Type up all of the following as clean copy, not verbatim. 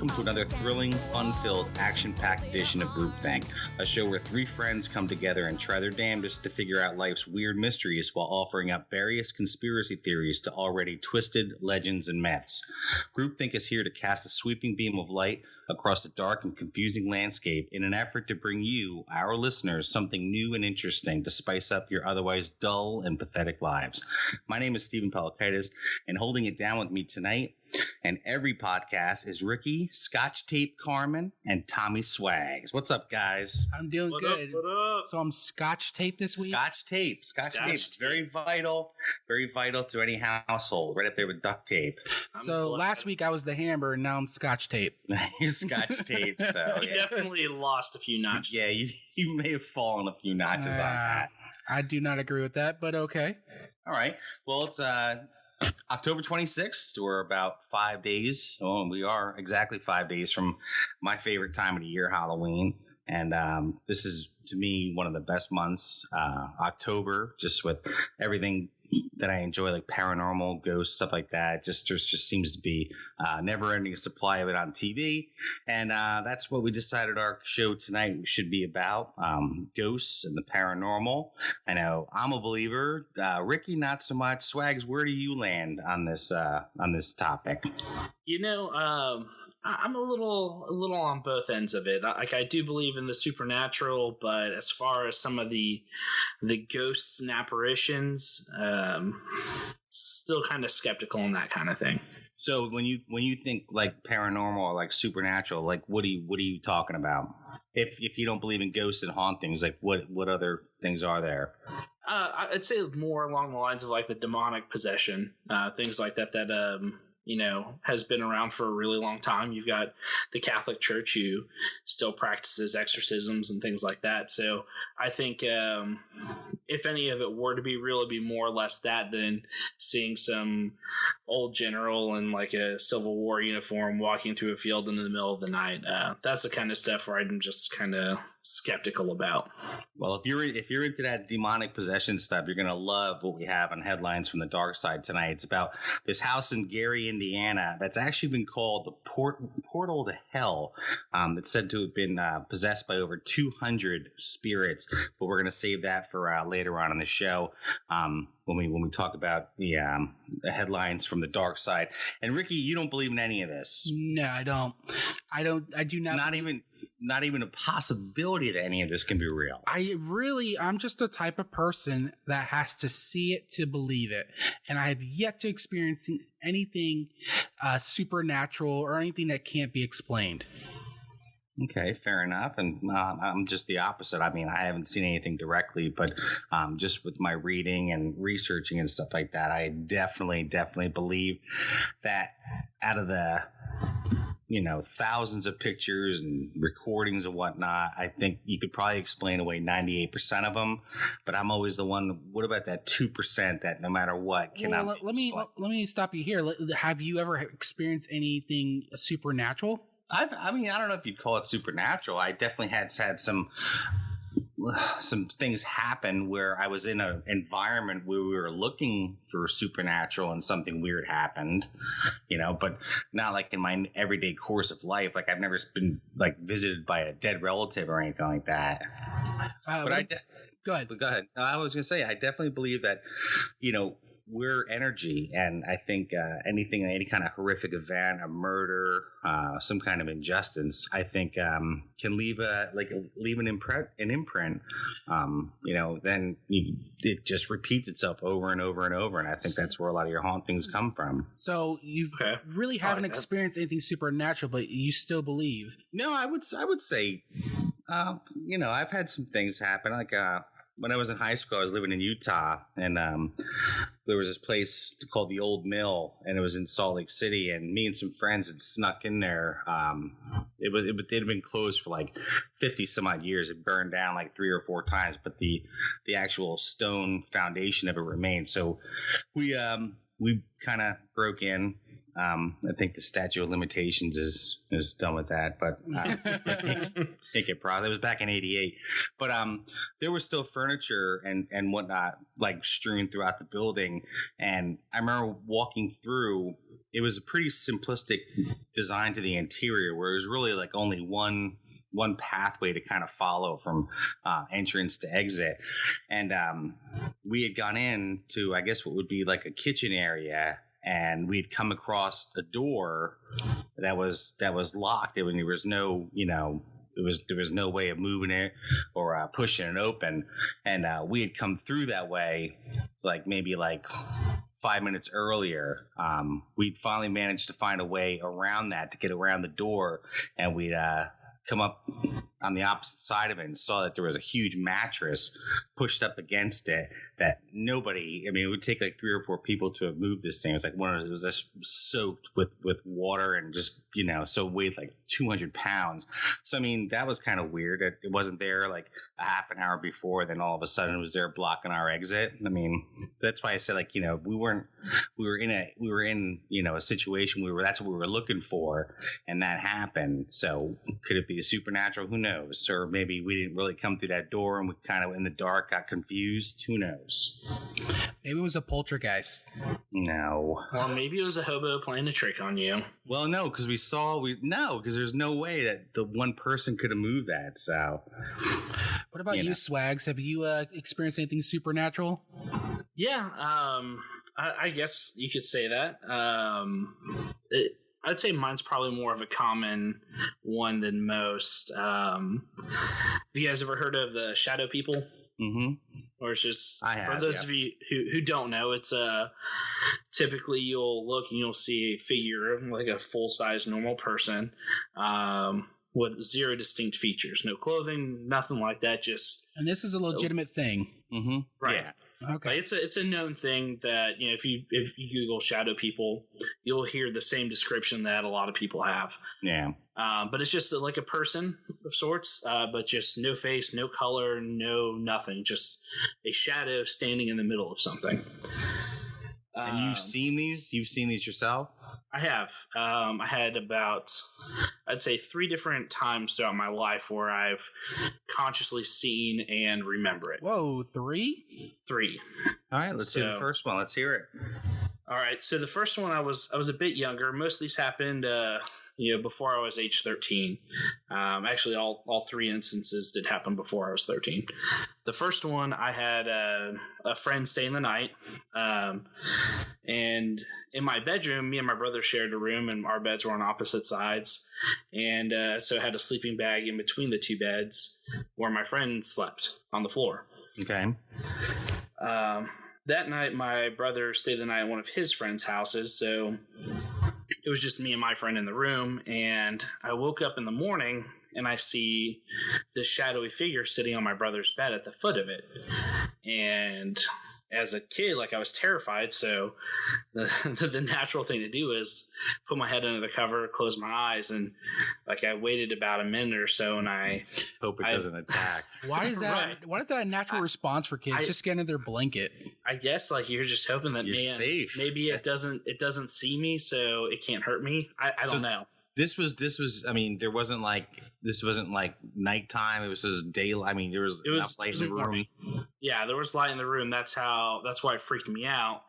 welcome to another thrilling, fun-filled, action-packed edition of Groupthink, a show where three friends come together and try their damnedest to figure out life's weird mysteries while offering up various conspiracy theories to already twisted legends and myths. Groupthink is here to cast a sweeping beam of light across the dark and confusing landscape in an effort to bring you, our listeners, something new and interesting to spice up your otherwise dull and pathetic lives. My name is Stephen Pelakaitis, and holding it down with me tonight and every podcast is Ricky, Scotch Tape Carmen, and Tommy Swags. What's up, guys? I'm doing good. What up? So I'm Scotch Tape this week? Scotch tape. It's very vital to any household, right up there with duct tape. So last week I was the Hammer, and now I'm Scotch Tape. You're Scotch tape, so You definitely lost a few notches. Yeah, you may have fallen a few notches on that. I do not agree with that, but okay. All right. Well, it's October 26th. We're about 5 days. Oh, we are exactly 5 days from my favorite time of the year, Halloween. And this is, to me, one of the best months, October, just with everything that I enjoy, like paranormal, ghosts, stuff like that. There just seems to be never-ending supply of it on TV. And that's what we decided our show tonight should be about, ghosts and the paranormal. I know I'm a believer. Ricky, not so much. Swags, where do you land on this topic? You know, I'm a little on both ends of it. I do believe in the supernatural, but as far as some of the ghosts and apparitions, still kind of skeptical on that kind of thing. So when you think like paranormal or like supernatural, like what are you talking about? If you don't believe in ghosts and hauntings, like what other things are there? I'd say more along the lines of like the demonic possession, things like that has been around for a really long time. You've got the Catholic Church who still practices exorcisms and things like that. So I think if any of it were to be real, it'd be more or less that than seeing some old general in like a Civil War uniform walking through a field in the middle of the night. That's the kind of stuff where I'm just kind of skeptical about. Well, if you're into that demonic possession stuff, you're gonna love what we have on Headlines from the Darkside tonight. It's about this house in Gary, Indiana, that's actually been called the portal to hell. That's said to have been possessed by over 200 spirits. But we're gonna save that for later on in the show. When we talk about the headlines from the dark side. And Ricky, you don't believe in any of this? No, I don't. I do not. Not even a possibility that any of this can be real. I'm just the type of person that has to see it to believe it. And I have yet to experience anything supernatural or anything that can't be explained. Okay, fair enough. And I'm just the opposite. I mean, I haven't seen anything directly, but just with my reading and researching and stuff like that, I definitely believe that out of the thousands of pictures and recordings and whatnot, I think you could probably explain away 98% of them. But I'm always the one. What about that 2% that no matter what cannot? Well, let me stop you here. Have you ever experienced anything supernatural? I don't know if you'd call it supernatural. I definitely had some things happen where I was in an environment where we were looking for supernatural and something weird happened, but not like in my everyday course of life. Like I've never been like visited by a dead relative or anything like that. Go ahead. But go ahead. No, I was going to say, I definitely believe that, we're energy, and I think any kind of horrific event, a murder, some kind of injustice, I think can leave an imprint. Then it just repeats itself over and over and over, and I think that's where a lot of your hauntings come from. So you really haven't experienced anything supernatural, but you still believe? No, I would say, I've had some things happen, like when I was in high school, I was living in Utah, and there was this place called the Old Mill, and it was in Salt Lake City, and me and some friends had snuck in there. It had been closed for like 50 some odd years. It burned down like 3 or 4 times, but the actual stone foundation of it remained. So we we kind of broke in. I think the statute of limitations is done with that, but I think it probably, it was back in '88. But there was still furniture and whatnot like strewn throughout the building, and I remember walking through. It was a pretty simplistic design to the interior, where it was really like only one pathway to kind of follow from entrance to exit, and we had gone in to, I guess, what would be like a kitchen area. And we'd come across a door that was locked. There was no, there was no way of moving it or pushing it open. And we had come through that way, maybe 5 minutes earlier. We'd finally managed to find a way around that to get around the door, and we'd come up on the opposite side of it and saw that there was a huge mattress pushed up against it that nobody, it would take 3 or 4 people to have moved this thing. It was it was just soaked with water and just, so weighed 200 pounds. So, that was kind of weird. It wasn't there a half an hour before, then all of a sudden it was there blocking our exit. That's why I said, we were in a situation where that's what we were looking for, and that happened. So could it be a supernatural? Who knows? Or maybe we didn't really come through that door and we kind of in the dark got confused. Who knows? Maybe it was a poltergeist. No. Or maybe it was a hobo playing a trick on you. Well, no, because because there's no way that the one person could have moved that. So, what about you, Swags? Have you experienced anything supernatural? Yeah, I guess you could say that. I'd say mine's probably more of a common one than most. Have you guys ever heard of the shadow people? Mm-hmm. Or it's just, for those of you who don't know, it's typically you'll look and you'll see a figure, like a full-size normal person, with 0 distinct features. No clothing, nothing like that, just... And this is a legitimate thing. Mm-hmm. Right. Yeah. Okay. It's a known thing that, if you Google shadow people, you'll hear the same description that a lot of people have. Yeah. But it's just like a person of sorts, but just no face, no color, no nothing, just a shadow standing in the middle of something. And you've seen these? You've seen these yourself? I have. I had about, I'd say 3 different times throughout my life where I've consciously seen and remember it. Whoa, 3? 3. All right, let's do the first one. Let's hear it. All right, so the first one I was a bit younger. Most of these happened, before I was age 13. Actually, all 3 instances did happen before I was 13. The first one, I had a friend staying the night, and in my bedroom, me and my brother shared a room, and our beds were on opposite sides, and so I had a sleeping bag in between the 2 beds where my friend slept on the floor. Okay. That night, my brother stayed the night at one of his friends' houses, so it was just me and my friend in the room, and I woke up in the morning, and I see this shadowy figure sitting on my brother's bed at the foot of it. And as a kid, I was terrified, so the natural thing to do is put my head under the cover, close my eyes, and I waited about a minute or so, and I hope it doesn't attack. Why is that? Right. Why is that a natural response for kids? Just get into their blanket. I guess you're just hoping that you're safe. Maybe it doesn't see me, so it can't hurt me. I don't know. This was there wasn't this wasn't nighttime. It was just daylight. There was enough light in the room. Yeah, there was light in the room. That's why it freaked me out,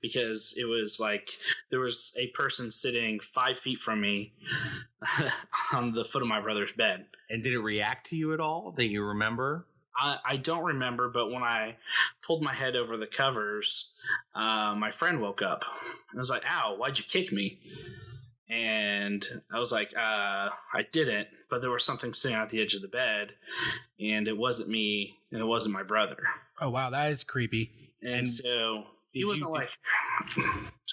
because it was there was a person sitting 5 feet from me on the foot of my brother's bed. And did it react to you at all that you remember? I don't remember, but when I pulled my head over the covers, my friend woke up. I was like, "Ow, why'd you kick me?" And I was like, I didn't, but there was something sitting at the edge of the bed, and it wasn't me, and it wasn't my brother. Oh, wow, that is creepy. And so he wasn't let's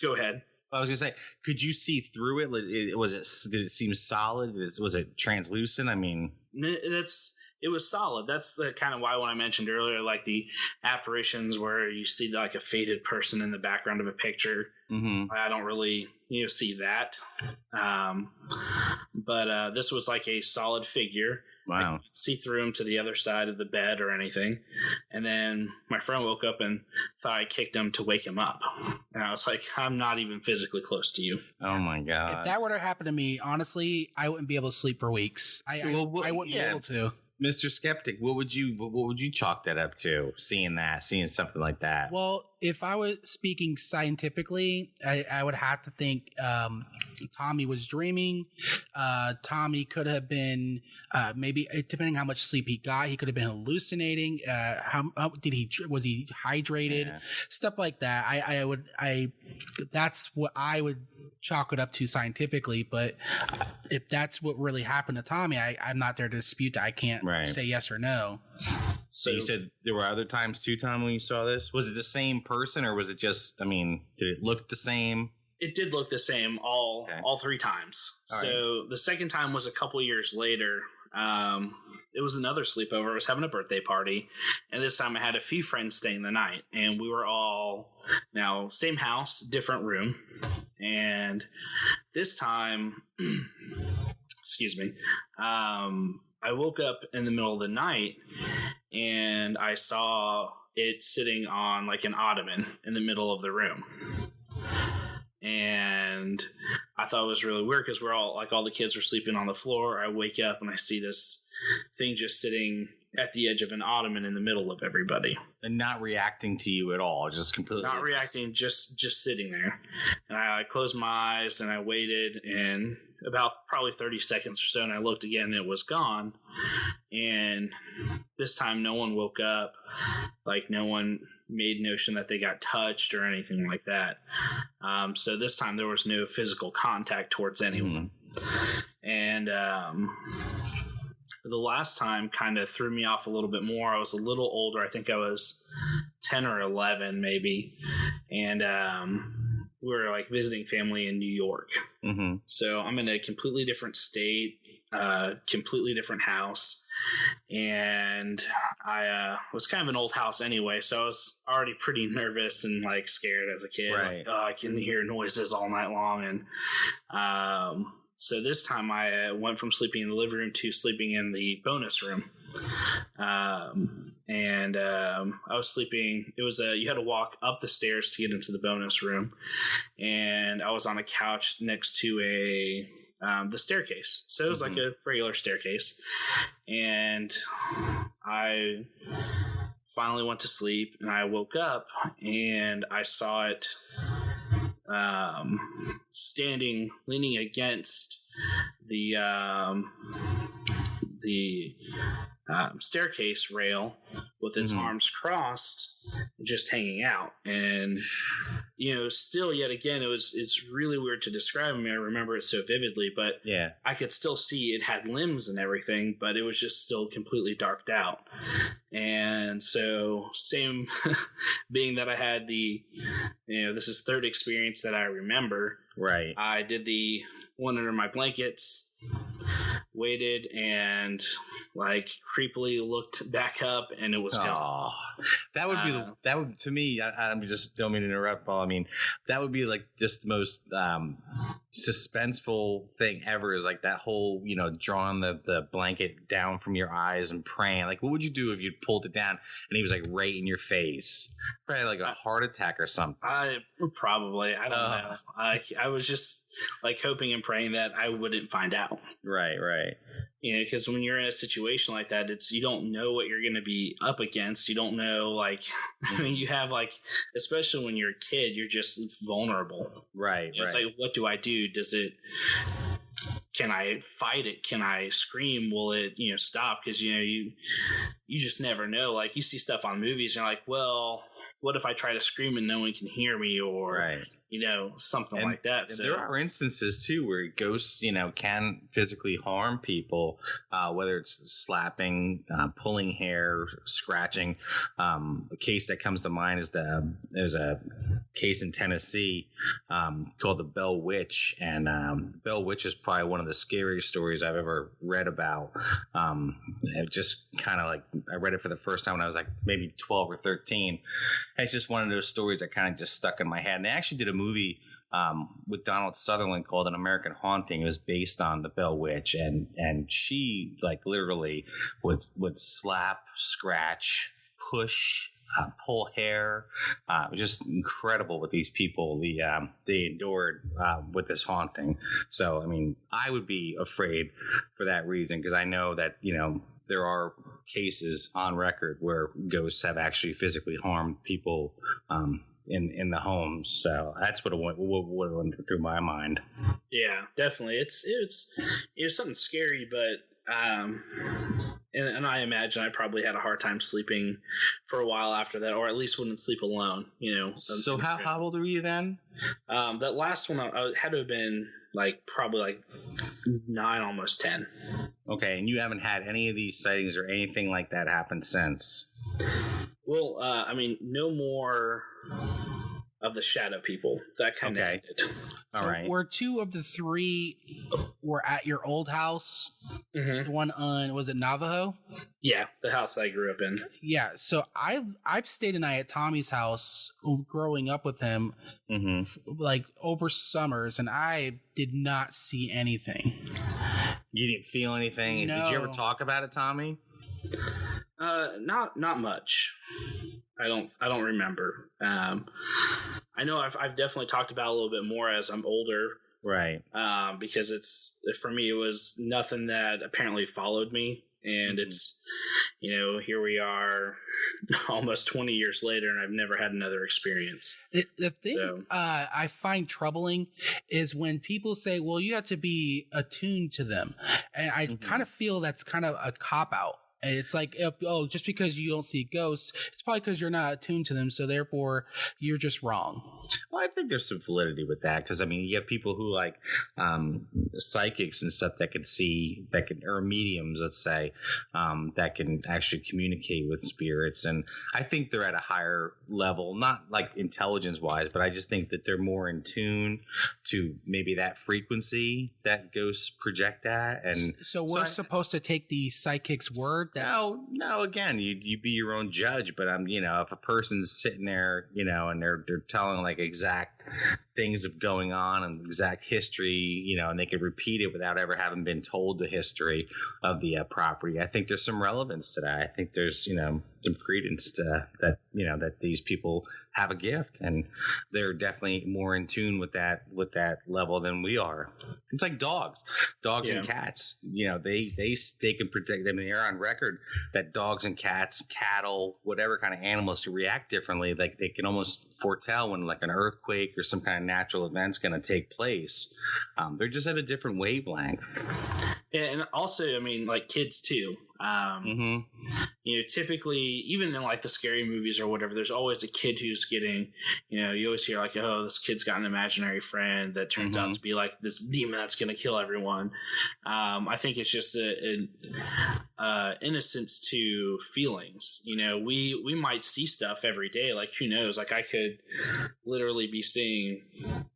go ahead. I was going to say, could you see through it? Did it seem solid? Was it translucent? It was solid. That's the kind of why when I mentioned earlier, the apparitions where you see a faded person in the background of a picture. Mm-hmm. I don't really see that. But this was a solid figure. Wow. I couldn't see through him to the other side of the bed or anything. And then my friend woke up and thought I kicked him to wake him up. And I was like, I'm not even physically close to you. Oh my God. If that were to happen to me, honestly, I wouldn't be able to sleep for weeks. I wouldn't be able to. Mr. Skeptic, what would you chalk that up to? Seeing something like that? Well, if I was speaking scientifically, I would have to think Tommy was dreaming. Tommy could have been maybe, depending how much sleep he got, he could have been hallucinating. Was he hydrated? Yeah. Stuff like that. That's what I would chalk it up to scientifically. But if that's what really happened to Tommy, I'm not there to dispute that. I can't say yes or no. So you said there were other times too, Tom, when you saw this? Was it the same person, or was it just, did it look the same? It did look the same all 3 times. All so the second time was a couple years later. It was another sleepover. I was having a birthday party, and this time I had a few friends staying the night, and we were all now same house, different room. And this time, excuse me, I woke up in the middle of the night and I saw it sitting on like an ottoman in the middle of the room. And I thought it was really weird because we're all the kids were sleeping on the floor. I wake up and I see this thing just sitting at the edge of an ottoman in the middle of everybody. And not reacting to you at all, just completely. Not reacting, just sitting there. And I closed my eyes and I waited, and about probably 30 seconds or so, and I looked again and it was gone. And this time no one woke up. Like, no one made notion that they got touched or anything like that. So this time there was no physical contact towards anyone. And the last time kind of threw me off a little bit more. I was a little older. I think I was 10 or 11 maybe. And we were like visiting family in New York. Mm-hmm. So I'm in a completely different state, completely different house. And I was kind of an old house anyway, so I was already pretty nervous and like scared as a kid. Right. Like, I can hear noises all night long. And so this time I went from sleeping in the living room to sleeping in the bonus room. And I was sleeping. It was you had to walk up the stairs to get into the bonus room, and I was on a couch next to the staircase. So it was like a regular staircase, and I finally went to sleep, and I woke up and I saw it standing, leaning against the staircase rail with its arms crossed, just hanging out. And still yet again, it's really weird to describe. I remember it so vividly, but yeah, I could still see it had limbs and everything, but it was just still completely darked out. And so, same being that I had this is third experience that I remember. Right. I did the one under my blankets, waited, and like creepily looked back up, and it was gone. That would be to me. I'm just don't mean to interrupt, Paul. That would be like just the most suspenseful thing ever. Is like that whole drawing the blanket down from your eyes and praying. Like, what would you do if you pulled it down and he was like right in your face? Probably like a heart attack or something. I don't know. I was just like hoping and praying that I wouldn't find out. Right. Because when you're in a situation like that, you don't know what you're going to be up against. You don't know, you have especially when you're a kid, you're just vulnerable. Right. It's like, what do I do? Can I fight it? Can I scream? Will it, stop? Because, you just never know. Like, you see stuff on movies and you're like, well, what if I try to scream and no one can hear me, or something like that. So there are instances too where ghosts, can physically harm people, whether it's slapping, pulling hair, scratching. A case that comes to mind is there's a case in Tennessee called the Bell Witch, and Bell Witch is probably one of the scariest stories I've ever read about. It just kind of I read it for the first time when I was like maybe 12 or 13. It's just one of those stories that kind of just stuck in my head. And they actually did a movie with Donald Sutherland called An American Haunting. It was based on the Bell Witch, and she like literally would slap, scratch, push, pull hair. It was just incredible what these people they endured with this haunting. So I mean, I would be afraid for that reason, because I know that there are cases on record where ghosts have actually physically harmed people in the homes. So that's what went through my mind. Yeah, definitely. It's something scary, but and I imagine I probably had a hard time sleeping for a while after that, or at least wouldn't sleep alone. So how old were you then? That last one I had to have been probably 9, almost 10. Okay, and you haven't had any of these sightings or anything like that happen since? Well, I mean, no more of the shadow people. That kind of ended. All right. Were 2 of the 3 were at your old house? Mm-hmm. One on, was it Navajo? Yeah, the house I grew up in. Yeah, so I've stayed a night at Tommy's house growing up with him, over summers, and I did not see anything. You didn't feel anything? No. Did you ever talk about it, Tommy? Not much. I don't remember. I know I've definitely talked about it a little bit more as I'm older. Right. Because for me, it was nothing that apparently followed me. And it's, here we are almost 20 years later, and I've never had another experience. The thing I find troubling is when people say, well, you have to be attuned to them. And I kind of feel that's kind of a cop-out. It's like, just because you don't see ghosts, it's probably because you're not attuned to them, so therefore you're just wrong. Well, I think there's some validity with that, because I mean, you get people who like psychics and stuff that can see, or mediums, let's say, that can actually communicate with spirits, and I think they're at a higher level, not like intelligence wise, but I just think that they're more in tune to maybe that frequency that ghosts project at, and so we're supposed to take the psychic's word. No. Again, you be your own judge, but if a person's sitting there, and they're telling like exact things of going on and exact history, and they could repeat it without ever having been told the history of the property, I think there's some relevance to that. I think there's some credence to that, that these people have a gift, and they're definitely more in tune with that level than we are. It's like dogs and cats. They can predict. I mean, they're on record that dogs and cats, cattle, whatever kind of animals can react differently. Like they can almost foretell when like an earthquake or some kind of natural event's going to take place. They're just at a different wavelength. Yeah, and also, I mean, like kids too. Typically, even in like the scary movies or whatever, there's always a kid who's getting, you always hear like, oh, this kid's got an imaginary friend that turns out to be like this demon that's going to kill everyone. I think it's just an innocence to feelings. We might see stuff every day. Like, who knows? Like, I could literally be seeing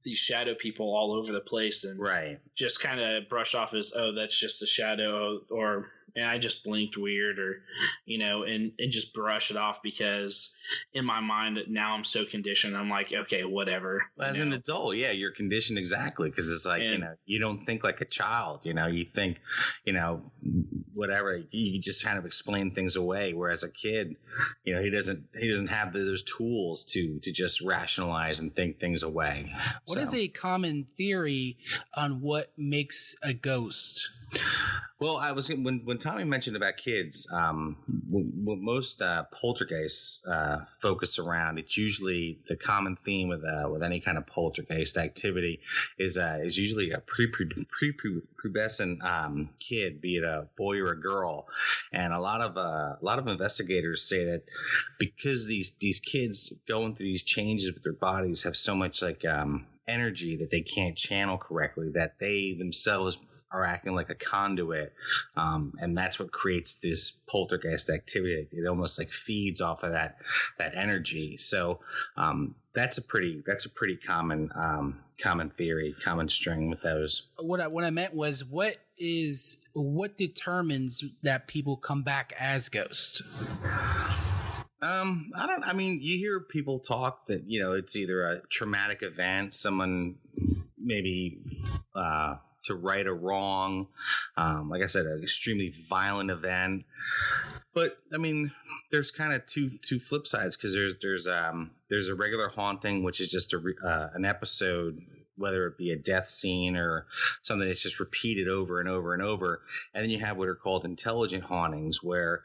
these shadow people all over the place, and just kind of brush off as, oh, that's just a shadow, or and I just blinked weird, or and just brush it off, because in my mind now I'm so conditioned. I'm like, okay, whatever. As an adult, yeah, you're conditioned exactly, because it's like, you don't think like a child. You think, whatever. You just kind of explain things away. Whereas a kid, he doesn't have those tools to just rationalize and think things away. What is a common theory on what makes a ghost? Well, I was when Tommy mentioned about kids. What most poltergeists focus around, it's usually the common theme with any kind of poltergeist activity is usually a prepubescent kid, be it a boy or a girl, and a lot of investigators say that because these kids going through these changes with their bodies have so much like energy that they can't channel correctly, that they themselves are acting like a conduit, and that's what creates this poltergeist activity. It almost like feeds off of that energy. So that's a pretty common theory, common string with those. What I meant was, what determines that people come back as ghosts? I mean, you hear people talk that, it's either a traumatic event, someone maybe, to right a wrong. Like I said, an extremely violent event. But I mean, there's kind of two flip sides, because there's a regular haunting, which is just an episode, whether it be a death scene or something that's just repeated over and over and over. And then you have what are called intelligent hauntings, where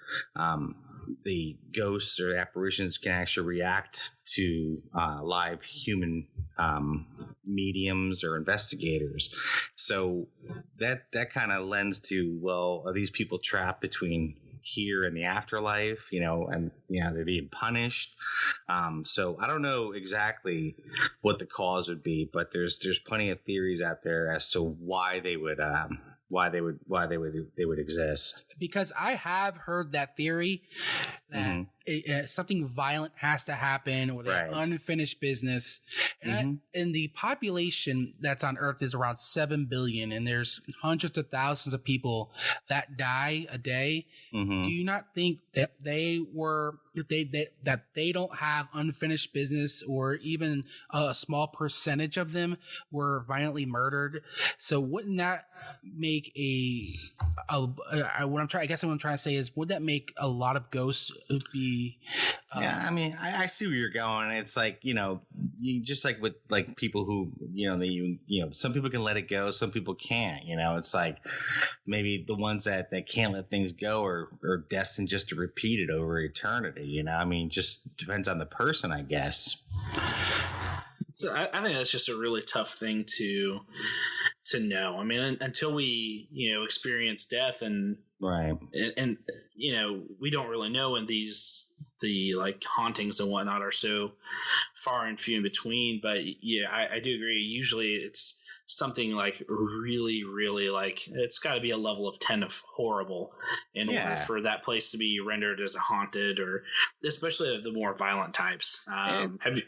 the ghosts or apparitions can actually react to live human mediums or investigators. So that kind of lends to, well, are these people trapped between here and the afterlife, and they're being punished? So I don't know exactly what the cause would be, but there's plenty of theories out there as to why they would exist. Because I have heard that theory that something violent has to happen, or they have unfinished business. And the population that's on Earth is around 7 billion, and there's hundreds of thousands of people that die a day. Do you not think that they don't have unfinished business, or even a small percentage of them were violently murdered? So wouldn't that make what I'm trying to say is, would that make a lot of ghosts be? Yeah, I mean, I see where you're going. It's like, you just like with like people who, some people can let it go, some people can't. It's like maybe the ones that can't let things go are destined just to repeat it over eternity. I mean, just depends on the person, I guess. So I think that's just a really tough thing to know. I mean, until we experience death, and we don't really know when the like hauntings and whatnot are so far and few in between. But yeah, I do agree. Usually it's something like really, really, like, it's got to be a level of 10 of horrible in order for that place to be rendered as a haunted, or especially of the more violent types. Have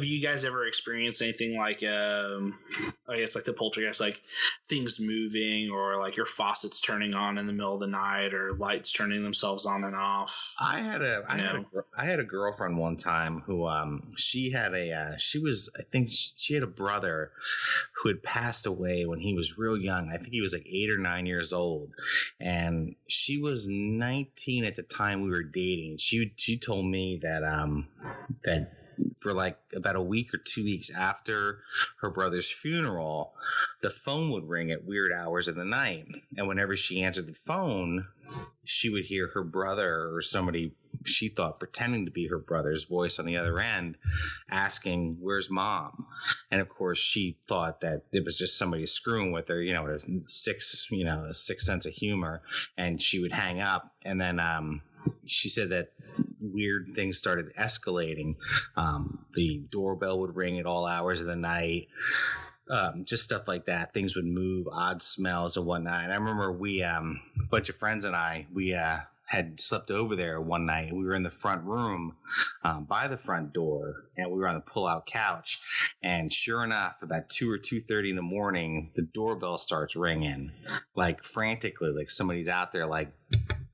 you guys ever experienced anything like I guess like the poltergeist, like things moving, or like your faucets turning on in the middle of the night, or lights turning themselves on and off? I had a girlfriend one time who she had I think she had a brother who had passed away when he was real young. I think he was like 8 or 9 years old, and she was 19 at the time we were dating. She told me that that for like about a week or 2 weeks after her brother's funeral, the phone would ring at weird hours of the night, and whenever she answered the phone, she would hear her brother or somebody she thought pretending to be her brother's voice on the other end asking, "Where's mom?" And of course she thought that it was just somebody screwing with her, a sick sense of humor, and she would hang up. And then she said that weird things started escalating. The doorbell would ring at all hours of the night. Just stuff like that. Things would move, odd smells and whatnot. And I remember a bunch of friends and I, had slept over there one night. We were in the front room by the front door, and we were on the pull-out couch. And sure enough, about 2 or 2:30 in the morning, the doorbell starts ringing, like frantically, like somebody's out there, like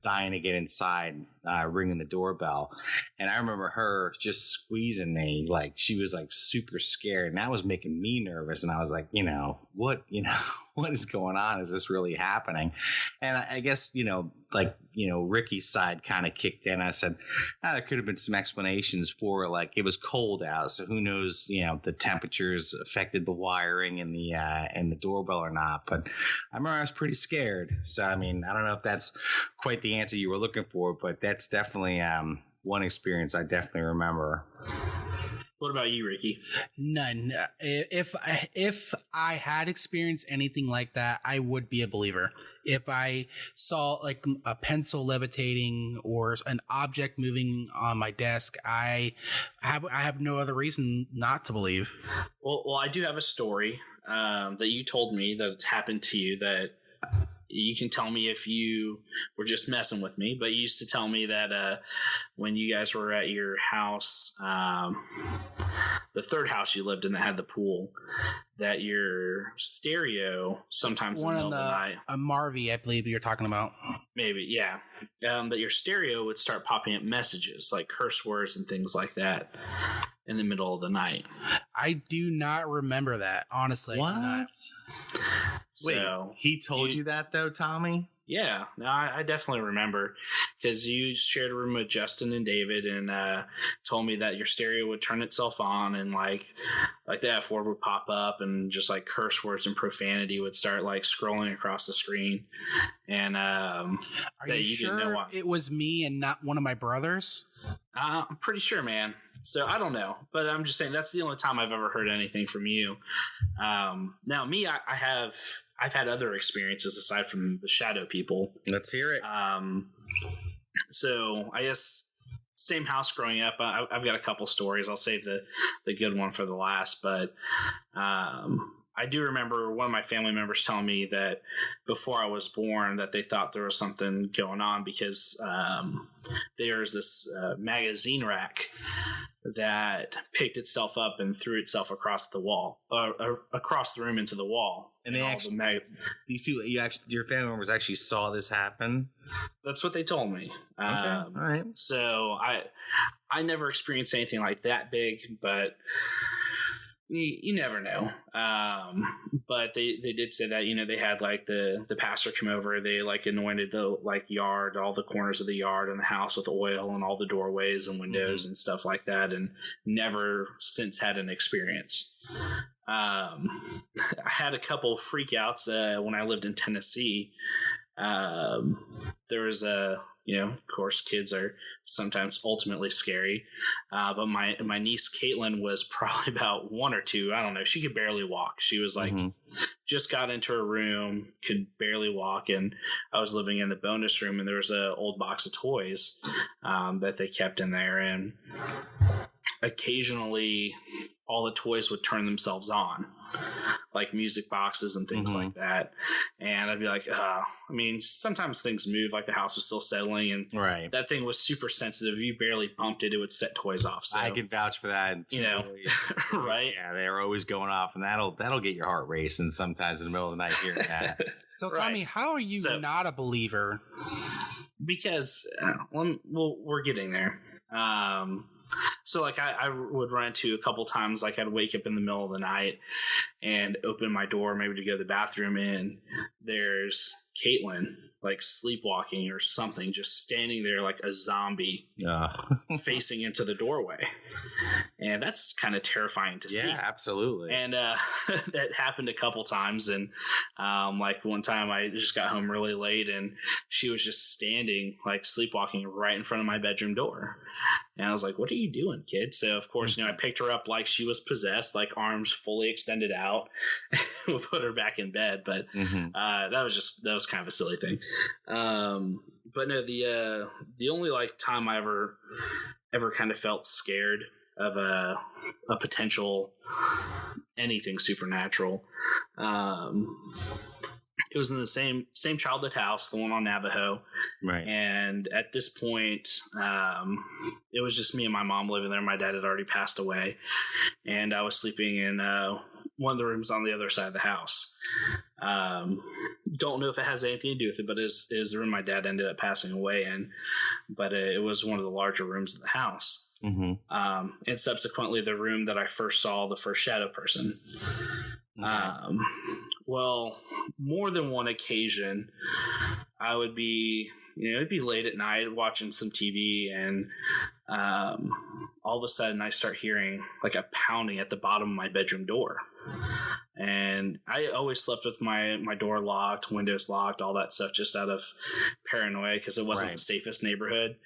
dying to get inside, ringing the doorbell. And I remember her just squeezing me, like she was like super scared, and that was making me nervous. And I was like, what is going on? Is this really happening? And I guess, Ricky's side kind of kicked in. I said, there could have been some explanations for it. Like, it was cold out, so who knows, the temperatures affected the wiring and the doorbell or not. But I remember I was pretty scared. So, I mean, I don't know if that's quite the answer you were looking for, but that's definitely one experience I definitely remember. What about you, Ricky? None. If I had experienced anything like that, I would be a believer. If I saw like a pencil levitating or an object moving on my desk, I have no other reason not to believe. Well, I do have a story that you told me that happened to you that you can tell me if you were just messing with me, but you used to tell me that when you guys were at your house, the third house you lived in that had the pool, that your stereo sometimes in the middle of the night, Marvy, I believe you're talking about. maybe, yeah, that your stereo would start popping up messages like curse words and things like that in the middle of the night. I do not remember that, honestly. What? So wait, he told you that though, Tommy? Yeah, no, I definitely remember, because you shared a room with Justin and David, and told me that your stereo would turn itself on, and like the F word would pop up, and just like curse words and profanity would start like scrolling across the screen. And Are that you didn't know sure what. it was me and not one of my brothers? I'm pretty sure, man. So I don't know, but I'm just saying that's the only time I've ever heard anything from you. Now, me, I've had other experiences aside from the shadow people. Let's hear it. So I guess same house growing up. I've got a couple stories. I'll save the good one for the last, but I do remember one of my family members telling me that before I was born that they thought there was something going on, because there's this magazine rack that picked itself up and threw itself across the wall, across the room into the wall. And they actually, these people, your family members actually saw this happen. That's what they told me. Okay, all right. So I never experienced anything like that big, but you never know. But they did say that, they had like the pastor come over, they like anointed the like yard, all the corners of the yard and the house with oil and all the doorways and windows and stuff like that, and never since had an experience. I had a couple freakouts when I lived in Tennessee. There was of course, kids are sometimes ultimately scary. But my niece Caitlin was probably about 1 or 2. I don't know. She could barely walk. She was like, just got into her room, could barely walk. And I was living in the bonus room, and there was an old box of toys that they kept in there. And occasionally all the toys would turn themselves on, like music boxes and things like that. And I'd be like, sometimes things move, like the house was still settling, and that thing was super sensitive. If you barely bumped it, it would set toys off. So I can vouch for that. Right? Yeah, they're always going off, and that'll get your heart racing sometimes in the middle of the night hearing that. So Tommy, how are you not a believer? Because we're getting there. So like I would run into a couple times, like I'd wake up in the middle of the night and open my door maybe to go to the bathroom, and there's Caitlin like sleepwalking or something, just standing there like a zombie facing into the doorway. And that's kind of terrifying to see. Yeah, absolutely. And that happened a couple times. And like one time I just got home really late, and she was just standing like sleepwalking right in front of my bedroom door. And I was like, what are you doing, kid? So, of course, I picked her up like she was possessed, like arms fully extended out. We'll put her back in bed. But that was kind of a silly thing. But no, the only like time I ever kind of felt scared of a potential anything supernatural, it was in the same childhood house, the one on Navajo. Right. And at this point, it was just me and my mom living there. My dad had already passed away, and I was sleeping in one of the rooms on the other side of the house. Don't know if it has anything to do with it, but is the room my dad ended up passing away in. But it was one of the larger rooms of the house. And subsequently the room that I first saw the first shadow person. Okay. Well, more than one occasion, I would be, it'd be late at night watching some TV, and all of a sudden I start hearing like a pounding at the bottom of my bedroom door. And I always slept with my door locked, windows locked, all that stuff, just out of paranoia, because it wasn't the safest neighborhood.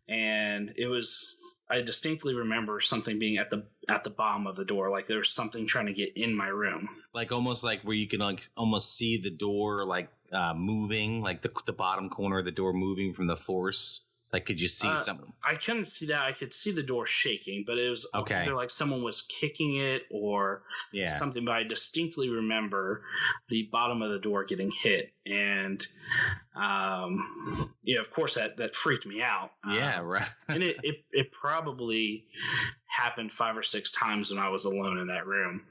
And I distinctly remember something being at the bottom of the door, like there was something trying to get in my room, like almost like where you can like almost see the door like moving, like the bottom corner of the door moving from the force Like, could you see something? I couldn't see that. I could see the door shaking, but it was Okay. either like someone was kicking it or something. But I distinctly remember the bottom of the door getting hit, and of course that freaked me out. Yeah, right. And it probably happened 5 or 6 times when I was alone in that room.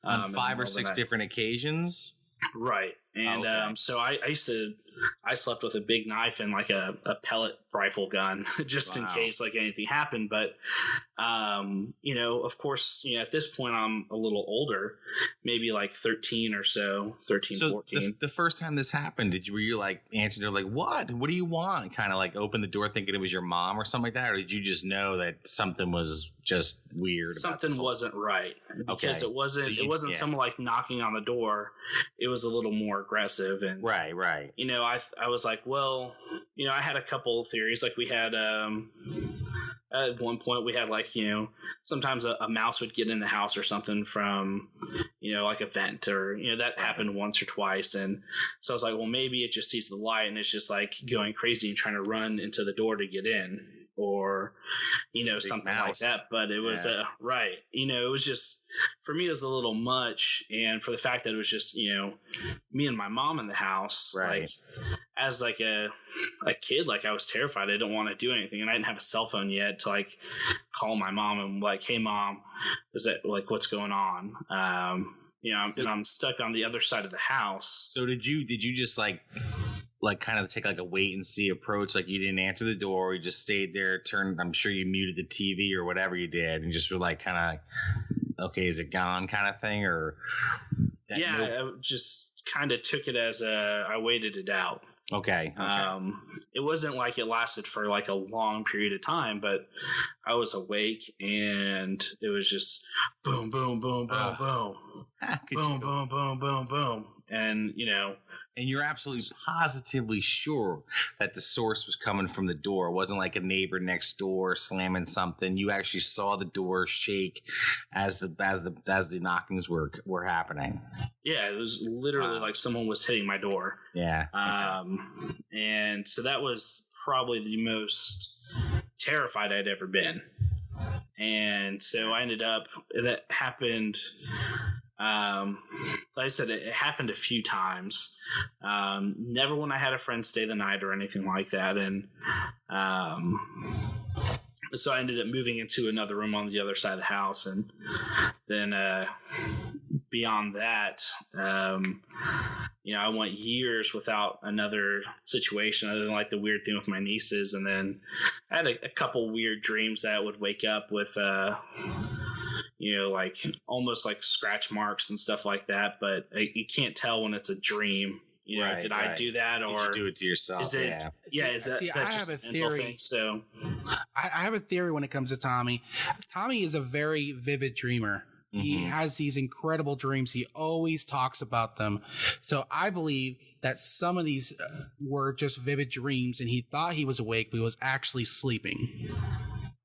On 5 or 6 different occasions? Right. And so I slept with a big knife and like a pellet rifle gun just in case like anything happened. But, of course, at this point I'm a little older, maybe like 13 or so, 14. The first time this happened, were you like answering her like, what do you want? Kind of like open the door thinking it was your mom or something like that? Or did you just know that something was just weird? Something wasn't right because it wasn't someone like knocking on the door. It was a little more aggressive. And right. I was like, well, I had a couple of theories. Like we had, at one point we had like, sometimes a mouse would get in the house or something from, like a vent or, that happened once or twice. And so I was like, well, maybe it just sees the light and it's just like going crazy and trying to run into the door to get in. Or, something like that. But it was, right. It was just, for me, it was a little much. And for the fact that it was just, me and my mom in the house, right. Like, as like a kid, like I was terrified. I didn't want to do anything. And I didn't have a cell phone yet to like call my mom and like, hey mom, is that like, what's going on? And I'm stuck on the other side of the house. So did you just like kind of take like a wait and see approach? Like you didn't answer the door, you just stayed there, I'm sure you muted the TV or whatever you did and just were like kind of, okay, is it gone kind of thing? Or I just kind of took it as I waited it out. Okay. It wasn't like it lasted for like a long period of time, but I was awake and it was just boom, boom, boom, boom, boom, boom, boom, boom, boom, boom. And, and you're absolutely positively sure that the source was coming from the door. It wasn't like a neighbor next door slamming something. You actually saw the door shake as the knockings were happening. Yeah, it was literally like someone was hitting my door. Yeah. And so that was probably the most terrified I'd ever been. And so I ended up, that happened. Like I said, it happened a few times. Never when I had a friend stay the night or anything like that. And so I ended up moving into another room on the other side of the house. And then beyond that, I went years without another situation other than like the weird thing with my nieces. And then I had a couple weird dreams that I would wake up with like almost like scratch marks and stuff like that, but you can't tell when it's a dream. Did I do that, or did you do it to yourself? Is it? Is that I just have a a mental theory. thing? So I have a theory when it comes to Tommy. Tommy is a very vivid dreamer. Mm-hmm. He has these incredible dreams. He always talks about them. So I believe that some of these were just vivid dreams, and he thought he was awake, but he was actually sleeping.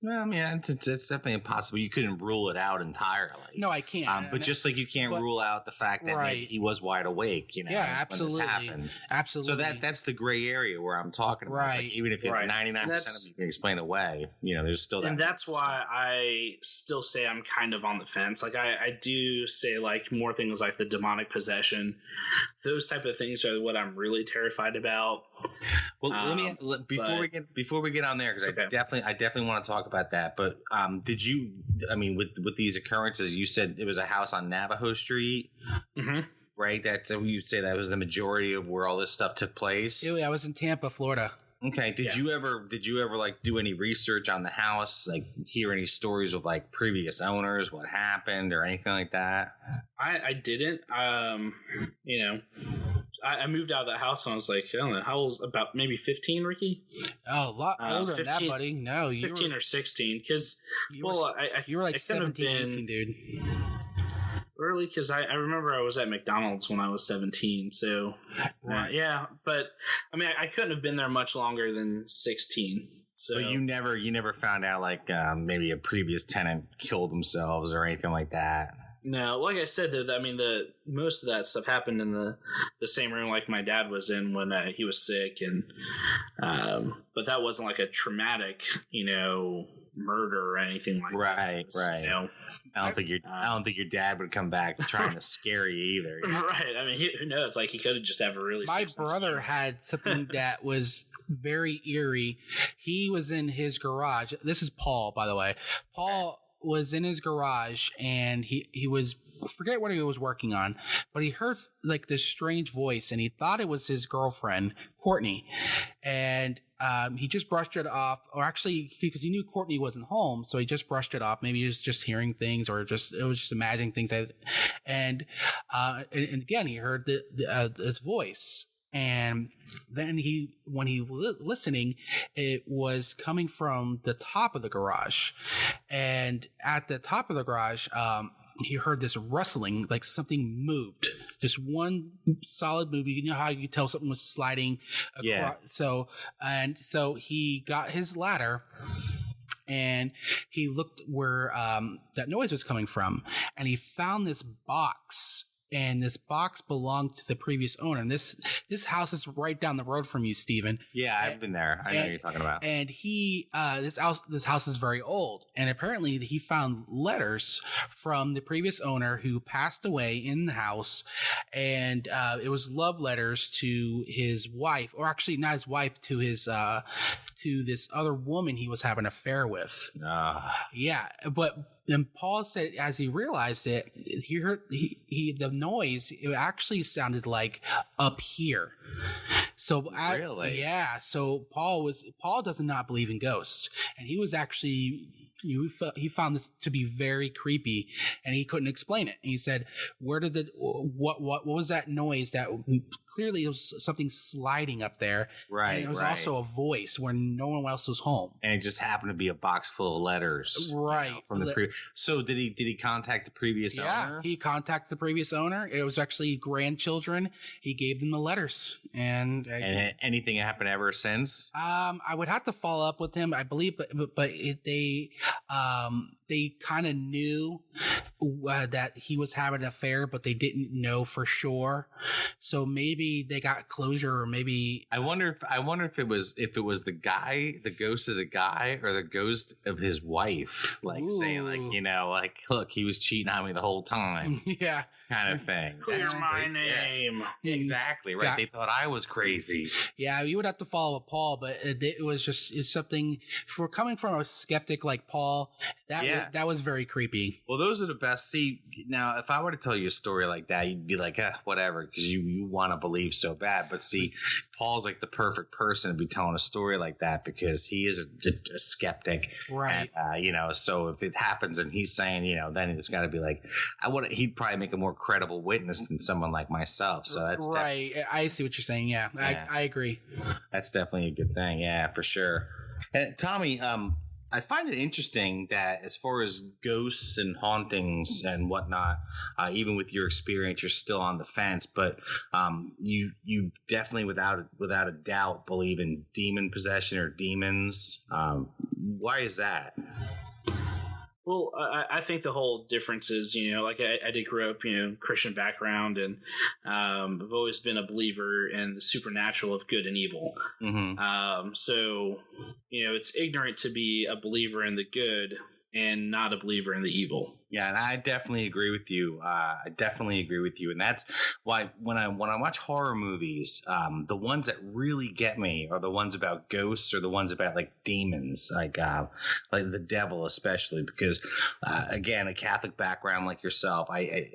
No, I mean, it's definitely impossible. You couldn't rule it out entirely. No, I can't. But just like you can't rule out the fact that maybe he was wide awake, Yeah, absolutely. When this happened. Absolutely. So that's the gray area where I'm talking about. Right. Like even if 99% of you can explain away, there's still that. And that's why I still say I'm kind of on the fence. Like I do say like more things like the demonic possession. Those type of things are what I'm really terrified about. Well, before we get on there, because I definitely want to talk about that. But did you? I mean, with these occurrences, you said it was a house on Navajo Street, right? That's you'd say that was the majority of where all this stuff took place. Yeah, I was in Tampa, Florida. Okay. Did you ever like do any research on the house? Like hear any stories of like previous owners, what happened, or anything like that? I didn't. I moved out of that house when I was like, I don't know, how old was about maybe 15, Ricky? Oh, a lot older 15, than that, buddy. No, you 15 or 16. Because, you were like 17, 18, dude. Early, because I remember I was at McDonald's when I was 17. So, yeah. But, I mean, I couldn't have been there much longer than 16. So but you never found out like maybe a previous tenant killed themselves or anything like that? No, like I said, though, I mean, the most of that stuff happened in the same room like my dad was in when he was sick, and but that wasn't like a traumatic, murder or anything like that. Right, right. I don't think your dad would come back trying to scare you either. Right. I mean, who knows? Like, he could have just have a really. My brother had something that was very eerie. He was in his garage. This is Paul, by the way. Paul was in his garage, and he was, forget what he was working on, but he heard like this strange voice, and he thought it was his girlfriend, Courtney, and he just brushed it off, or actually because he knew Courtney wasn't home, so he just brushed it off. Maybe he was just hearing things, or it was just imagining things. And again, he heard this voice. And then when he was listening, it was coming from the top of the garage. And at the top of the garage, he heard this rustling, like something moved. Just one solid move. You know how you tell something was sliding across. Yeah. So he got his ladder, and he looked where that noise was coming from, and he found this box. And this box belonged to the previous owner. And this house is right down the road from you, Stephen. Yeah, I've been there. I know what you're talking about. And this house is very old. And apparently he found letters from the previous owner who passed away in the house. And it was love letters to his wife, or actually not his wife, to his to this other woman he was having an affair with. Yeah, but then Paul said, as he realized it, he heard the noise. It actually sounded like up here. So really, yeah. So Paul does not believe in ghosts, and he was actually. He found this to be very creepy, and he couldn't explain it. And he said, "Where did what was that noise? That clearly it was something sliding up there, right? And it was also a voice where no one else was home, and it just happened to be a box full of letters, right? From the previous. So did he contact the previous owner? Yeah, he contacted the previous owner. It was actually grandchildren. He gave them the letters, and anything happened ever since? I would have to follow up with him. I believe, but they kind of knew that he was having an affair, but they didn't know for sure. So maybe they got closure, or maybe I wonder if it was the guy, the ghost of the guy, or the ghost of his wife, like saying like look, he was cheating on me the whole time. Yeah. Kind of thing. Clear my name. Yeah. Exactly, right. Yeah. They thought I was crazy. Yeah, you would have to follow up Paul, but it was it's something for coming from a skeptic like Paul, that was very creepy. Well, those are the best. See, now if I were to tell you a story like that, you'd be like, whatever, because you want to believe so bad. But see, Paul's like the perfect person to be telling a story like that, because he is a skeptic, right? And, so if it happens and he's saying, then it's got to be like, he'd probably make a more credible witness than someone like myself. So that's right. I see what you're saying. Yeah. I agree. That's definitely a good thing. Yeah, for sure. And Tommy, I find it interesting that as far as ghosts and hauntings and whatnot, even with your experience, you're still on the fence. But you definitely, without a doubt, believe in demon possession or demons. Why is that? Well, I think the whole difference is, like I did grow up, Christian background, and I've always been a believer in the supernatural of good and evil. Mm-hmm. So, it's ignorant to be a believer in the good and not a believer in the evil. Yeah, and I definitely agree with you. And that's why when I watch horror movies, the ones that really get me are the ones about ghosts, or the ones about like demons, like the devil, especially because again, a Catholic background like yourself,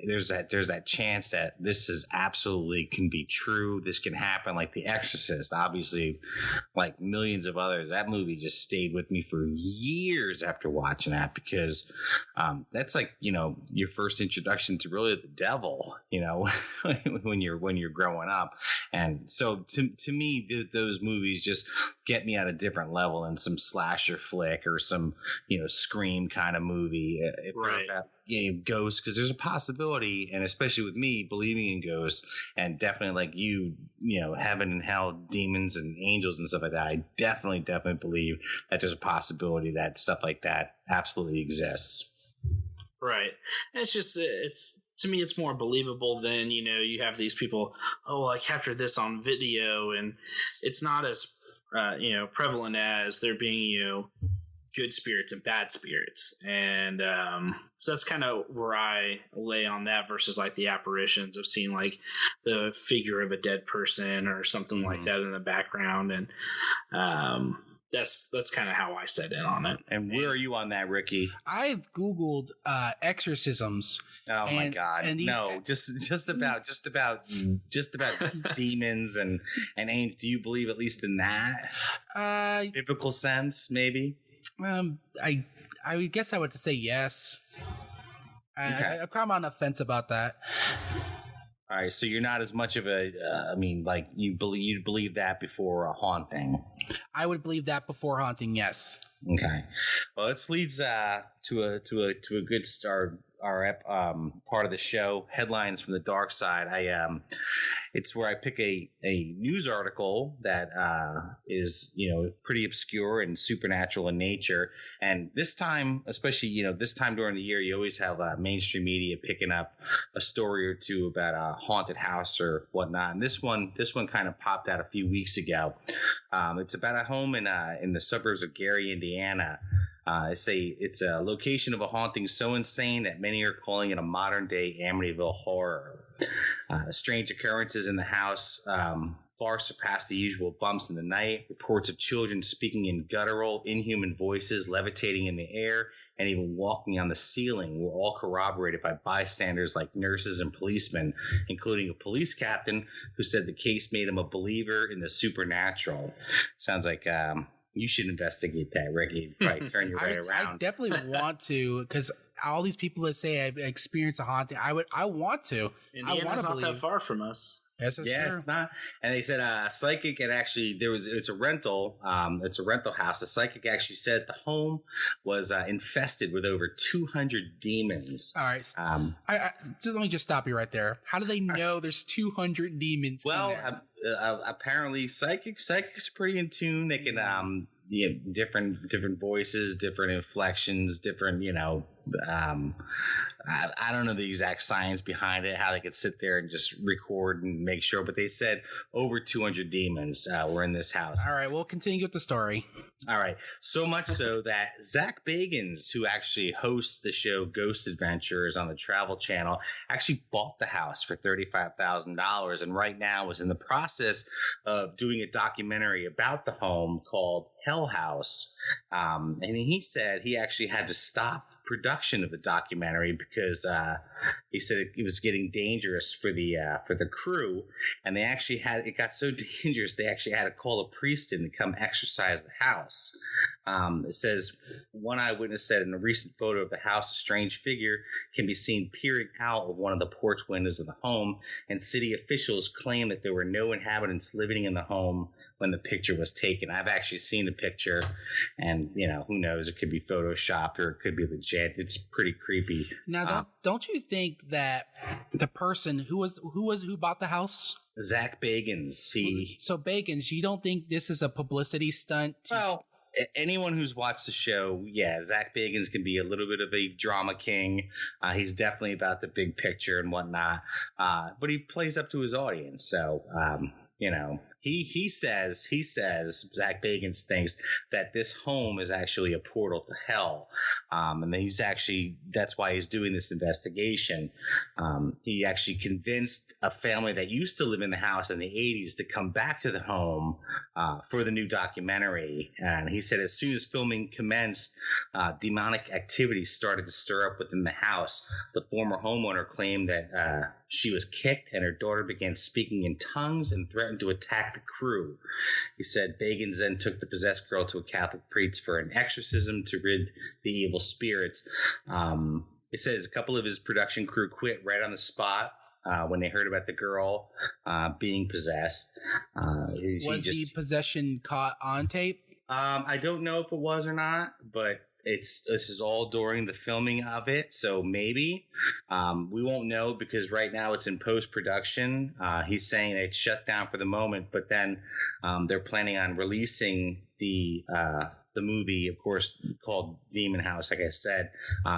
there's that chance that this is absolutely can be true. This can happen, like The Exorcist, obviously, like millions of others. That movie just stayed with me for years after watching that, because that's like, your first introduction to really the devil, when you're growing up. And so to me, those movies just get me at a different level than some slasher flick or some, Scream kind of movie. If right. About, ghosts, because there's a possibility, and especially with me believing in ghosts, and definitely like you, heaven and hell, demons and angels and stuff like that, I definitely believe that there's a possibility that stuff like that absolutely exists. Right. And it's just, it's, to me, it's more believable than, you have these people, oh, I captured this on video, and it's not as, prevalent as there being, good spirits and bad spirits. And so that's kind of where I lay on that versus like the apparitions of seeing like the figure of a dead person or something like that in the background. And that's kind of how I set in on it. And where are you on that, Ricky? I've Googled exorcisms. Oh my God! And no, just about demons and angels. Do you believe at least in that biblical sense? Maybe. I guess I would say yes. Okay. I'm kind of on the fence about that. All right, so you're not as much of a. Like you'd believe that before a haunting. I would believe that before haunting. Yes. Okay. Well, this leads to a good start. Our part of the show, headlines from the dark side. It's where I pick a news article that is pretty obscure and supernatural in nature. And this time, especially this time during the year, you always have mainstream media picking up a story or two about a haunted house or whatnot. And this one kind of popped out a few weeks ago. It's about a home in the suburbs of Gary, Indiana. It's a location of a haunting so insane that many are calling it a modern day Amityville horror. Strange occurrences in the house far surpass the usual bumps in the night. Reports of children speaking in guttural, inhuman voices, levitating in the air, and even walking on the ceiling were all corroborated by bystanders like nurses and policemen, including a police captain who said the case made him a believer in the supernatural. Sounds like you should investigate that, Ricky. Probably turn you right around. I definitely want to, because all these people that say I've experienced a haunting, I want to. Indiana's not that far from us. Yes, it's true. It's not. And they said a psychic had actually it's a rental. It's a rental house. A psychic actually said the home was infested with over 200 demons. All right. So let me just stop you right there. How do they know there's 200 demons? Well, in there? Apparently psychics are pretty in tune. They can different voices, different inflections, different I don't know the exact science behind it, how they could sit there and just record and make sure, but they said over 200 demons were in this house. All right, we'll continue with the story. All right, so much so that Zach Bagans, who actually hosts the show Ghost Adventures on the Travel Channel, actually bought the house for $35,000 and right now is in the process of doing a documentary about the home called Hell House. And he said he actually had to stop production of the documentary because he said it was getting dangerous for the crew, and it got so dangerous they actually had to call a priest in to come exorcise the house. It says one eyewitness said in a recent photo of the house, a strange figure can be seen peering out of one of the porch windows of the home, and city officials claim that there were no inhabitants living in the home when the picture was taken. I've actually seen the picture, and who knows, it could be photoshopped or it could be legit. It's pretty creepy. Now, don't you think that the person who bought the house, Zach Bagans, so Bagans, you don't think this is a publicity stunt? Well, anyone who's watched the show, Zach Bagans can be a little bit of a drama king. He's definitely about the big picture and whatnot, but he plays up to his audience. So, He says Zach Bagans thinks that this home is actually a portal to hell, and that's why he's doing this investigation. He actually convinced a family that used to live in the house in the 80s to come back to the home for the new documentary. And he said as soon as filming commenced, demonic activity started to stir up within the house. The former homeowner claimed that she was kicked and her daughter began speaking in tongues and threatened to attack the crew. He said Bagans then took the possessed girl to a Catholic priest for an exorcism to rid the evil spirits. It says a couple of his production crew quit right on the spot when they heard about the girl being possessed. Was the possession caught on tape? I don't know if it was or not, but this is all during the filming of it, so maybe we won't know because right now it's in post-production. He's saying it's shut down for the moment, but then they're planning on releasing the movie, of course, called Demon House, like I said,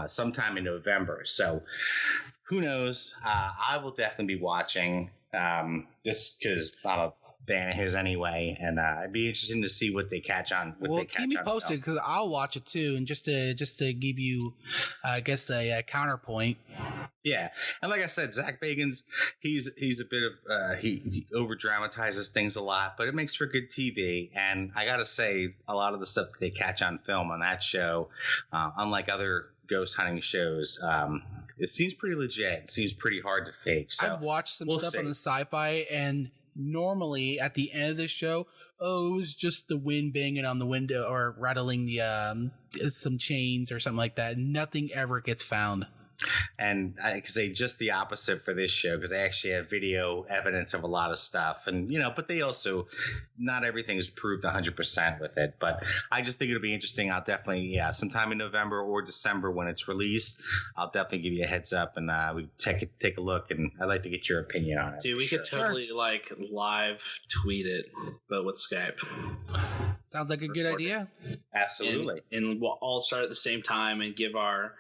sometime in November. So who knows? I will definitely be watching, just because I'm a fan of his anyway, and it'd be interesting to see what they catch on. Keep me posted because I'll watch it too, and just to give you, I guess, a counterpoint. Yeah, and like I said, Zach Bagans, he's a bit of he over dramatizes things a lot, but it makes for good TV. And I gotta say, a lot of the stuff that they catch on film on that show, unlike other ghost hunting shows, it seems pretty legit. It seems pretty hard to fake. So I've watched some stuff on the Sci-Fi, and normally at the end of the show, it was just the wind banging on the window or rattling the some chains or something like that. Nothing ever gets found. And because they just the opposite for this show, because they actually have video evidence of a lot of stuff, and but they also, not everything is proved 100% with it. But I just think it'll be interesting. I'll definitely, sometime in November or December when it's released, I'll definitely give you a heads up, and we take a look. And I'd like to get your opinion on it. Dude, we could totally like live tweet it, but with Skype. Sounds like a good idea. Absolutely. And we'll all start at the same time and give our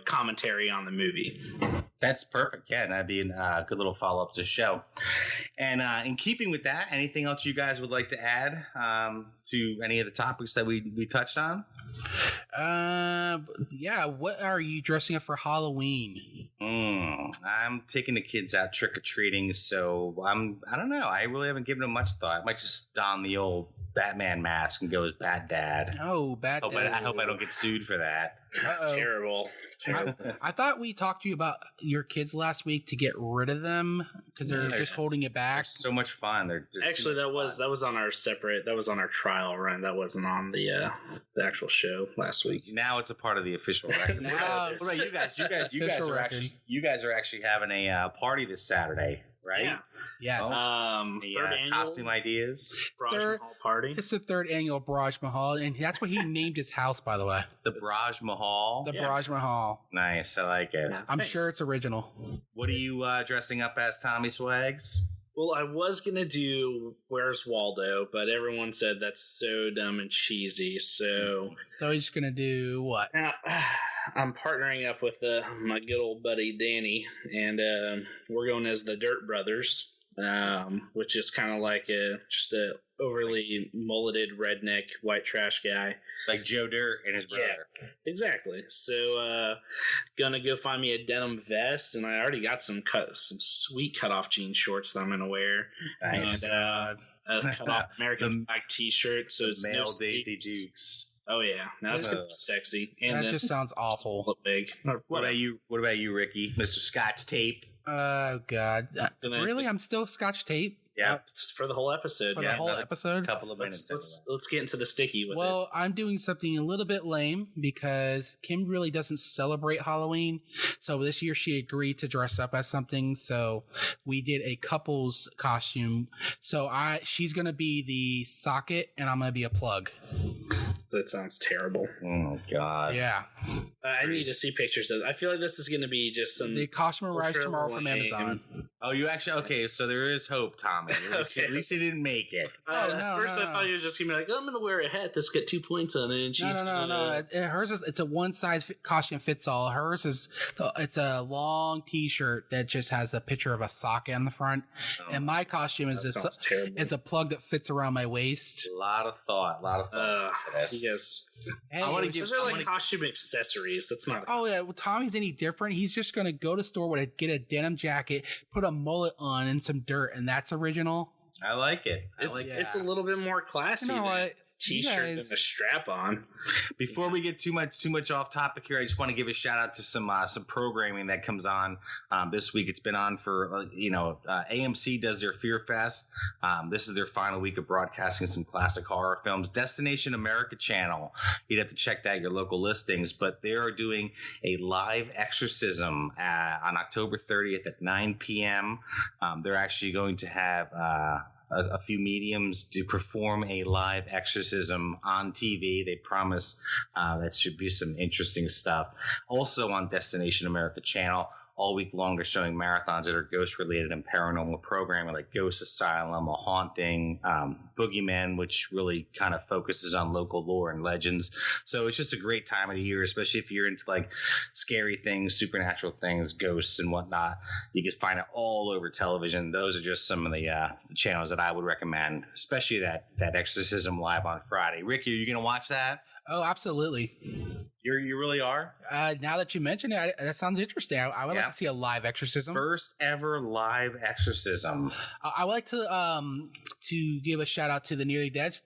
commentary on the movie. That's perfect. Yeah, and that'd be a good little follow-up to the show. And in keeping with that, anything else you guys would like to add to any of the topics that we touched on? What are you dressing up for Halloween? I'm taking the kids out trick-or-treating, so I don't know. I really haven't given them much thought. I might just don the old Batman mask and go as Bat Dad. Oh, Bat Dad. I hope I don't get sued for that. Terrible. I thought we talked to you about your kids last week to get rid of them because they're just holding it back. They're so much fun. They're actually that was on our trial run. That wasn't on the actual show last week. Now it's a part of the official record. What about you guys? You guys are actually having a party this Saturday, right? Yeah. Yes. Third annual costume ideas. Mahal party. It's the third annual Barrage Mahal, and that's what he named his house, by the way. The Barrage Mahal. The Barrage Mahal. Nice, I like it. Yeah, I'm sure it's original. What are you dressing up as, Tommy Swags? Well, I was gonna do Where's Waldo, but everyone said that's so dumb and cheesy. So he's gonna do what? Now, I'm partnering up with my good old buddy Danny, and we're going as the Dirt Brothers, which is kind of like just a overly mulleted redneck white trash guy, like Joe Dirt and his brother. Yeah, exactly. So, gonna go find me a denim vest, and I already got some sweet cutoff jean shorts that I'm gonna wear. Nice. And a cutoff American flag T-shirt, so it's male no Daisy Dukes. Oh yeah, now that's gonna be sexy. And that just sounds awful. Look big. What about you, Ricky? Mr. Scotch Tape. Oh God! Really? I'm still Scotch Tape. Yeah, it's for the whole episode. For the whole episode. Couple of minutes. Let's get into the sticky with it. Well, I'm doing something a little bit lame because Kim really doesn't celebrate Halloween. So this year she agreed to dress up as something. So we did a couple's costume. So she's gonna be the socket and I'm gonna be a plug. That sounds terrible. Oh God. Yeah. I need to see pictures of it. I feel like this is going to be just some. The costume arrives tomorrow from Amazon. Oh, you actually okay? So there is hope, Tommy. At least he didn't make it. First, I thought he was just going to be like, "Oh, I'm going to wear a hat that's got 2 points on it." And she's no. Hers is it's a one size costume fits all. Hers is it's a long T-shirt that just has a picture of a socket on the front, and my costume is a plug that fits around my waist. A lot of thought. Yes. Hey, I want to give. Those are like costume accessories. That's not. Oh yeah. Well, Tommy's any different. He's just gonna go to the store get a denim jacket, put a mullet on, and some dirt, and that's original. I like it. It's a little bit more classy. You know what? T-shirt and a strap on. Before we get too much off topic here, I just want to give a shout out to some programming that comes on this week. It's been on for AMC does their Fear Fest. This is their final week of broadcasting some classic horror films. Destination America channel, you'd have to check that at your local listings, but they are doing a live exorcism on October 30th at 9 p.m. They're actually going to have a few mediums to perform a live exorcism on TV. They promise that should be some interesting stuff. Also on Destination America channel all week long. They're showing marathons that are ghost related and paranormal programming, like Ghost Asylum, A Haunting, Boogeyman, which really kind of focuses on local lore and legends. So it's just a great time of the year, especially if you're into like scary things, supernatural things, ghosts and whatnot. You can find it all over television. Those are just some of the channels that I would recommend, especially that Exorcism Live on Friday. Ricky, are you going to watch that? Oh, absolutely. You really are? Now that you mention it, that sounds interesting. I would like to see a live exorcism. First ever live exorcism. I would like to give a shout out to the Nearly Dead.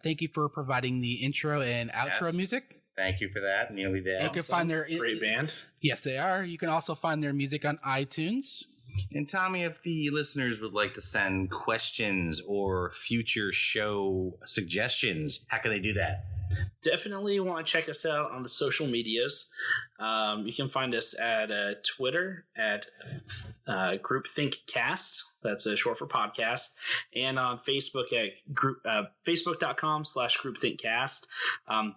Thank you for providing the intro and outro music. Thank you for that, Nearly Dead. You can find their great band. Yes, they are. You can also find their music on iTunes. And Tommy, if the listeners would like to send questions or future show suggestions, how can they do that? Definitely want to check us out on the social medias. You can find us at Twitter at GroupThinkCast. That's short for podcast. And on Facebook at Facebook.com/GroupThinkCast.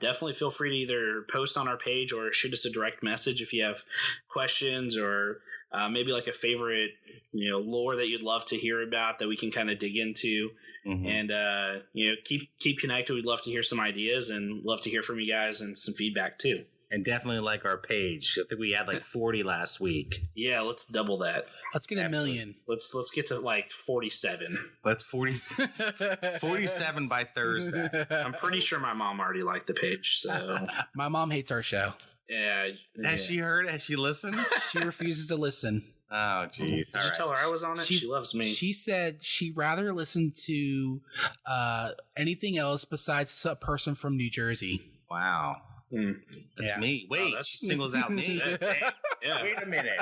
Definitely feel free to either post on our page or shoot us a direct message if you have questions or maybe like a favorite, lore that you'd love to hear about that we can kind of dig into. Mm-hmm. And keep connected. We'd love to hear some ideas and love to hear from you guys and some feedback too. And definitely like our page. I think we had like 40 last week. Yeah, let's double that. Let's get a million. Let's get to like 47. Let's 47 by Thursday. I'm pretty sure my mom already liked the page. So my mom hates our show. Yeah. Has she heard? Has she listened? She refuses to listen. Oh, jeez. Did you tell her I was on it? She loves me. She said she'd rather listen to anything else besides a person from New Jersey. Wow. That's me. Wait, she singles out me. Yeah. Wait a minute.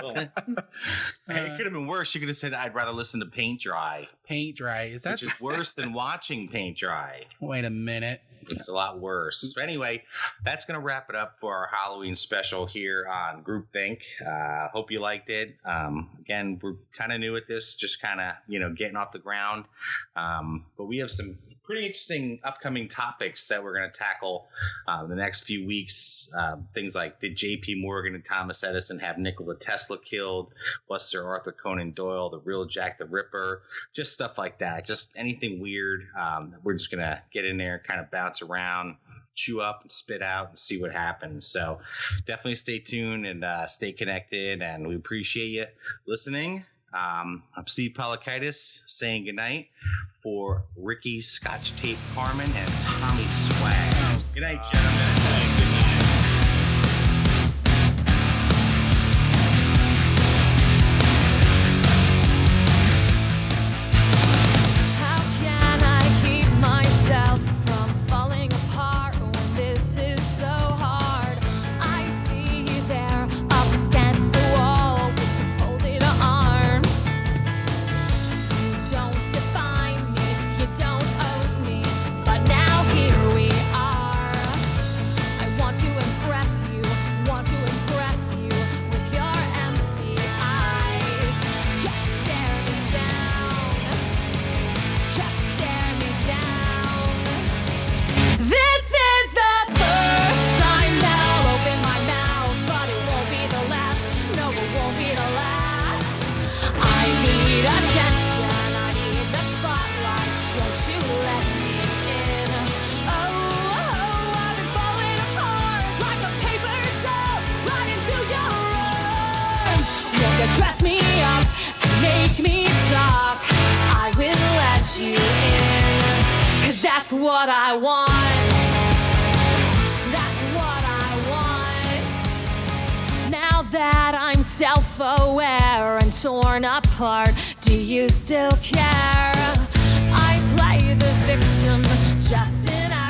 Hey, it could have been worse. She could have said, I'd rather listen to Paint Dry. Paint Dry. Is that? Which is worse than watching Paint Dry. Wait a minute. It's a lot worse. So anyway, that's going to wrap it up for our Halloween special here on Groupthink. Hope you liked it. Again, we're kind of new at this, just kind of, getting off the ground. But we have some pretty interesting upcoming topics that we're going to tackle the next few weeks. Things like, did J.P. Morgan and Thomas Edison have Nikola Tesla killed? Was Sir Arthur Conan Doyle the real Jack the Ripper? Just stuff like that. Just anything weird. We're just going to get in there, kind of bounce around, chew up and spit out and see what happens. So definitely stay tuned and stay connected. And we appreciate you listening. I'm Steve Polakaitis saying goodnight for Ricky Scotch Tape Carmen and Tommy Swags. Good night, gentlemen. Good night. Dress me up and make me talk. I will let you in, 'cause that's what I want. That's what I want. Now that I'm self-aware and torn apart, do you still care? I play the victim, just an actor.